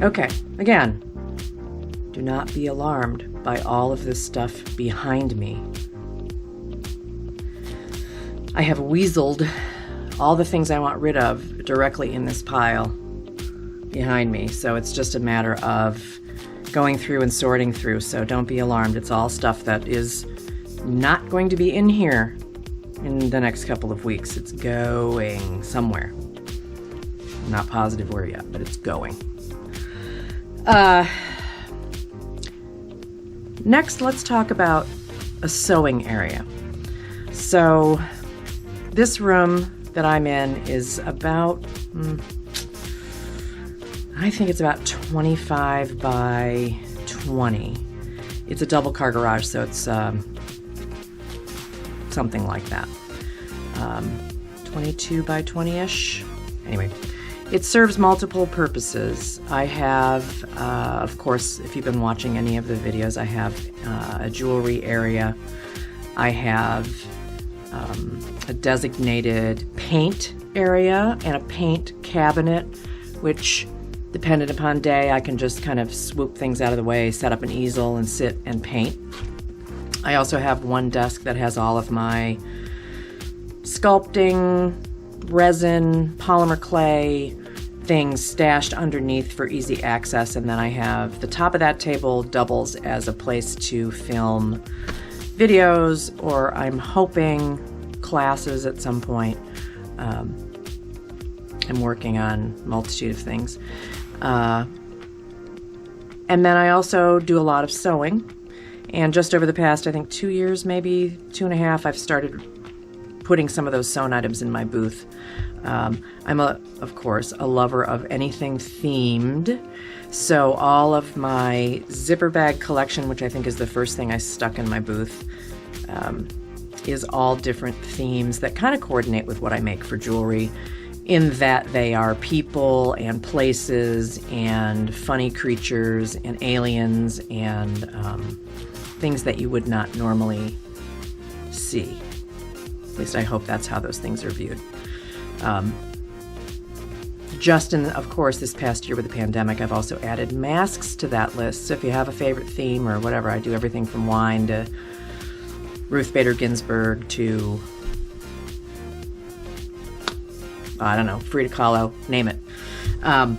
Okay, again, do not be alarmed by all of this stuff behind me. I have weaseled all the things I want rid of directly in this pile behind me, so it's just a matter of going through and sorting through, so don't be alarmed. It's all stuff that is not going to be in here in the next couple of weeks. It's going somewhere. I'm not positive where yet, but it's going. Next, let's talk about a sewing area. So this room that I'm in is about, I think it's about 25 by 20. It's a double car garage, so it's something like that. 22 by 20-ish. Anyway, it serves multiple purposes. I have, of course, if you've been watching any of the videos, I have a jewelry area. I have a designated paint area and a paint cabinet, which, dependent upon day, I can just kind of swoop things out of the way, set up an easel, and sit and paint. I also have one desk that has all of my sculpting, resin, polymer clay things stashed underneath for easy access, and then I have the top of that table doubles as a place to film videos, or I'm hoping classes at some point. I'm working on a multitude of things. And then I also do a lot of sewing, and just over the past, I think 2 years, maybe 2.5, I've started putting some of those sewn items in my booth. I'm, of course, a lover of anything themed, so all of my zipper bag collection, which I think is the first thing I stuck in my booth, is all different themes that kind of coordinate with what I make for jewelry, in that they are people and places and funny creatures and aliens and things that you would not normally see. At least I hope that's how those things are viewed. Just in, of course, this past year with the pandemic, I've also added masks to that list. So if you have a favorite theme or whatever, I do everything from wine to Ruth Bader Ginsburg to, I don't know, Frida Kahlo, name it. I'm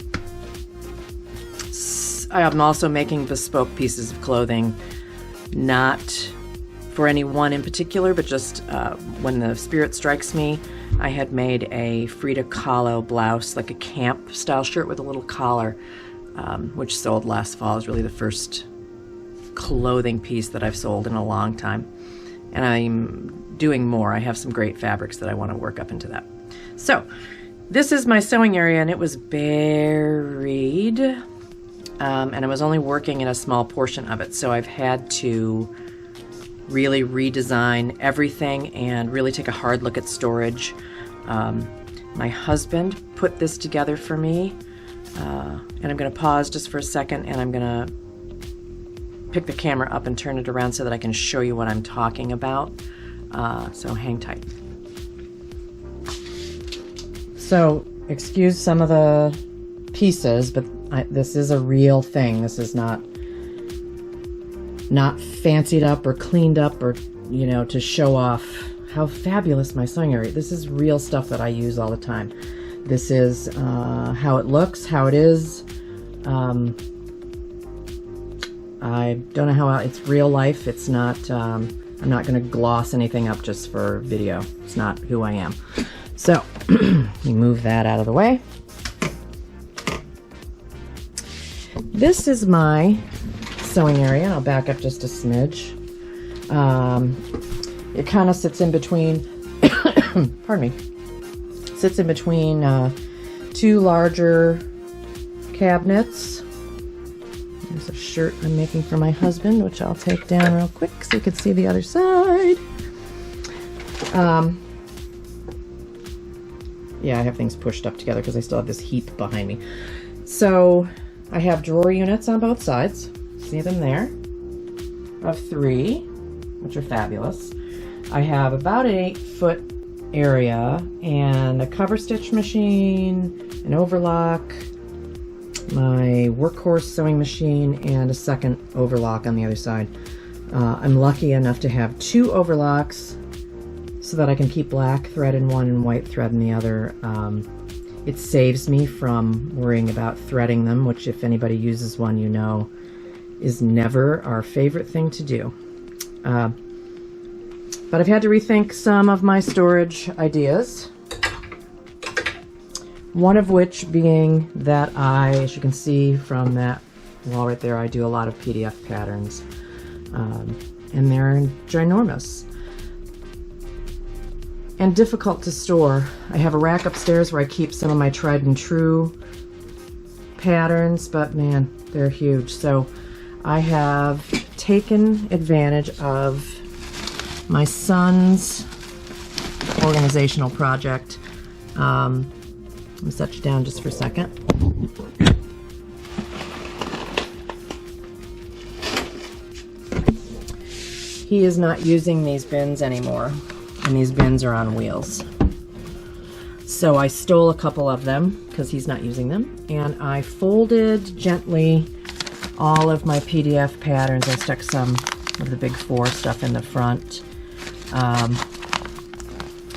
also making bespoke pieces of clothing, not for any one in particular, but just when the spirit strikes me. I had made a Frida Kahlo blouse, like a camp style shirt with a little collar, which sold last fall. It was really the first clothing piece that I've sold in a long time. And I'm doing more. I have some great fabrics that I want to work up into that. So this is my sewing area, and it was buried, and I was only working in a small portion of it. So I've had to really redesign everything and really take a hard look at storage. My husband put this together for me, and I'm going to pause just for a second, and I'm going to pick the camera up and turn it around so that I can show you what I'm talking about. So hang tight. So excuse some of the pieces, but this is a real thing. This is not fancied up or cleaned up or, you know, to show off how fabulous my sewing area. This is real stuff that I use all the time. This is how it looks, how it is. I don't know how it's real life. It's not, I'm not going to gloss anything up just for video. It's not who I am. So, let me move that out of the way. This is my sewing area, and I'll back up just a smidge. It kind of sits in between, pardon me, sits in between two larger cabinets. There's a shirt I'm making for my husband, which I'll take down real quick so you can see the other side. Yeah, I have things pushed up together because I still have this heap behind me. So I have drawer units on both sides. See them there? Of 3, which are fabulous. I have about an 8-foot area and a cover stitch machine, an overlock, my workhorse sewing machine and a second overlock on the other side. I'm lucky enough to have 2 overlocks so that I can keep black thread in one and white thread in the other. It saves me from worrying about threading them, which if anybody uses one, you know, is never our favorite thing to do. But I've had to rethink some of my storage ideas. One of which being that as you can see from that wall right there, I do a lot of PDF patterns. And they're ginormous and difficult to store. I have a rack upstairs where I keep some of my tried and true patterns, but man, they're huge. So I have taken advantage of my son's organizational project. Let me set you down just for a second. He is not using these bins anymore, and these bins are on wheels. So I stole a couple of them because he's not using them, and I folded gently all of my PDF patterns. I stuck some of the big 4 stuff in the front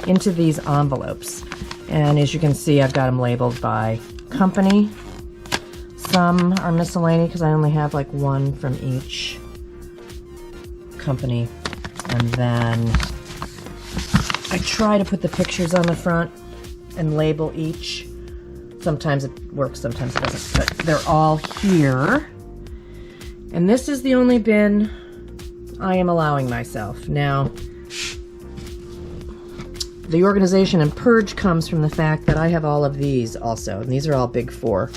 into these envelopes. And as you can see, I've got them labeled by company. Some are miscellaneous because I only have like 1 from each company. And then I try to put the pictures on the front and label each. Sometimes it works, sometimes it doesn't, but they're all here. And this is the only bin I am allowing myself. Now, the organization and purge comes from the fact that I have all of these also, and these are all big 4.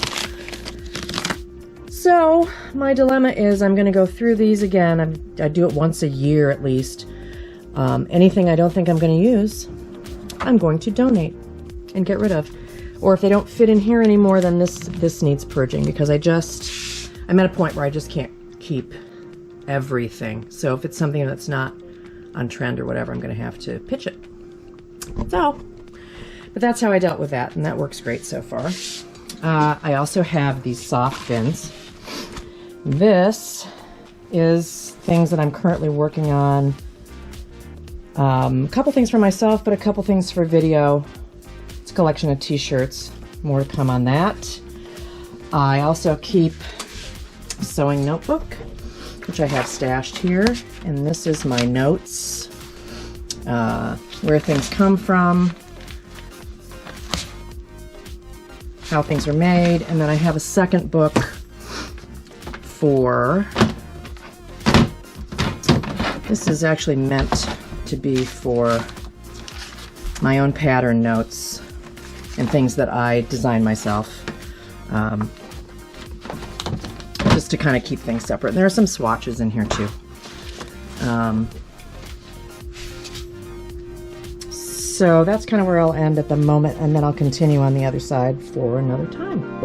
So my dilemma is I'm going to go through these again. I do it once a year at least. Anything I don't think I'm going to use, I'm going to donate and get rid of. Or if they don't fit in here anymore, then this needs purging, because I'm at a point where I just can't keep everything. So if it's something that's not on trend or whatever, I'm going to have to pitch it. So, but that's how I dealt with that, and that works great so far. I also have these soft bins. This is things that I'm currently working on. A couple things for myself, but a couple things for video. It's a collection of t-shirts. More to come on that. I also keep a sewing notebook, which I have stashed here, and this is my notes. Where things come from, how things are made, and then I have a second book for, this is actually meant to be for my own pattern notes and things that I design myself, just to kind of keep things separate. And there are some swatches in here too. So that's kind of where I'll end at the moment, and then I'll continue on the other side for another time.